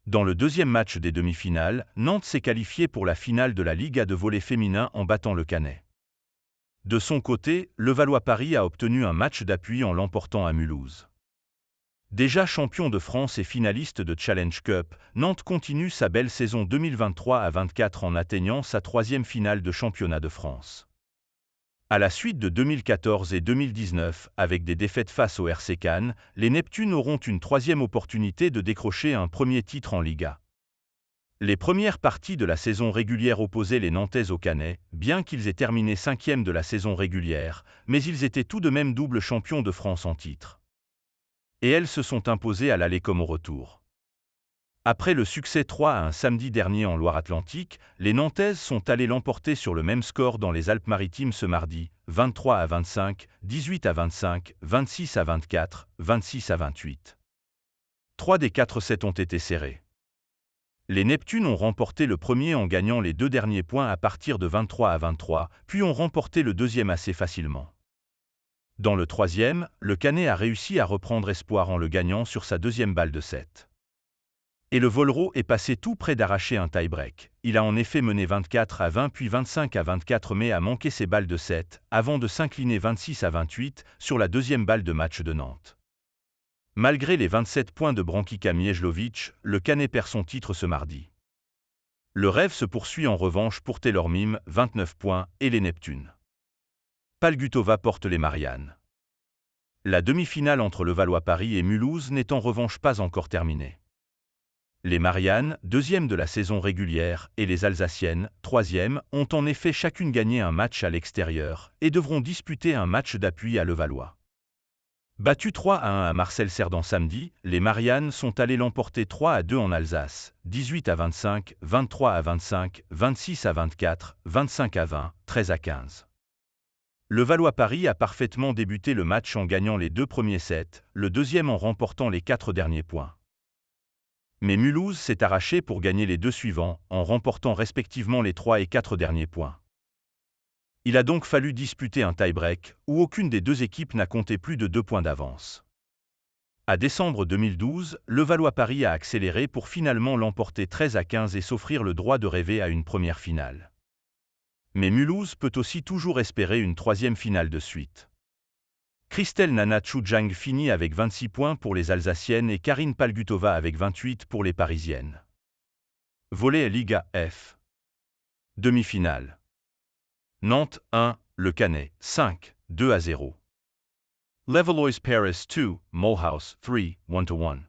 Dans le deuxième match des demi-finales, Nantes s'est qualifié pour la finale de la Liga de volley féminin en battant le Canet. De son côté, Levallois-Paris a obtenu un match d'appui en l'emportant à Mulhouse. Déjà champion de France et finaliste de Challenge Cup, Nantes continue sa belle saison 2023-24 en atteignant sa troisième finale de championnat de France. À la suite de 2014 et 2019, avec des défaites face au RC Cannes, les Neptunes auront une troisième opportunité de décrocher un premier titre en Liga. Les premières parties de la saison régulière opposaient les Nantaises au Canet, bien qu'ils aient terminé 5e de la saison régulière, mais ils étaient tout de même double champions de France en titre. Et elles se sont imposées à l'aller comme au retour. Après le succès 3-1 samedi dernier en Loire-Atlantique, les Nantaises sont allées l'emporter sur le même score dans les Alpes-Maritimes ce mardi, 23-25, 18-25, 26-24, 26-28. 3 des 4 sets ont été serrés. Les Neptunes ont remporté le premier en gagnant les 2 derniers points à partir de 23-23, puis ont remporté le deuxième assez facilement. Dans le troisième, le Canet a réussi à reprendre espoir en le gagnant sur sa deuxième balle de 7. Et le Vollero est passé tout près d'arracher un tie-break. Il a en effet mené 24-20 puis 25-24 mais a manqué ses balles de 7, avant de s'incliner 26-28 sur la deuxième balle de match de Nantes. Malgré les 27 points de Brankica Miejlovic, le Canet perd son titre ce mardi. Le rêve se poursuit en revanche pour Taylor Mime, 29 points, et les Neptunes. Palgutova porte les Mariannes. La demi-finale entre Levallois-Paris et Mulhouse n'est en revanche pas encore terminée. Les Mariannes, deuxième de la saison régulière, et les Alsaciennes, troisième, ont en effet chacune gagné un match à l'extérieur et devront disputer un match d'appui à Levallois. Battues 3-1 à Marcel Cerdan samedi, les Mariannes sont allées l'emporter 3-2 en Alsace, 18-25, 23-25, 26-24, 25-20, 13-15. Levallois-Paris a parfaitement débuté le match en gagnant les 2 premiers sets, le deuxième en remportant les 4 derniers points. Mais Mulhouse s'est arraché pour gagner les 2 suivants, en remportant respectivement les 3 et 4 derniers points. Il a donc fallu disputer un tie-break, où aucune des 2 équipes n'a compté plus de 2 points d'avance. À décembre 2012, Levallois-Paris a accéléré pour finalement l'emporter 13-15 et s'offrir le droit de rêver à une première finale. Mais Mulhouse peut aussi toujours espérer une troisième finale de suite. Christelle Nana Chujang finit avec 26 points pour les Alsaciennes et Karine Palgutova avec 28 pour les Parisiennes. Volley Liga F. Demi-finale. Nantes 1, Le Canet 5, 2-0. Levallois Paris 2, Mulhouse 3, 1-1.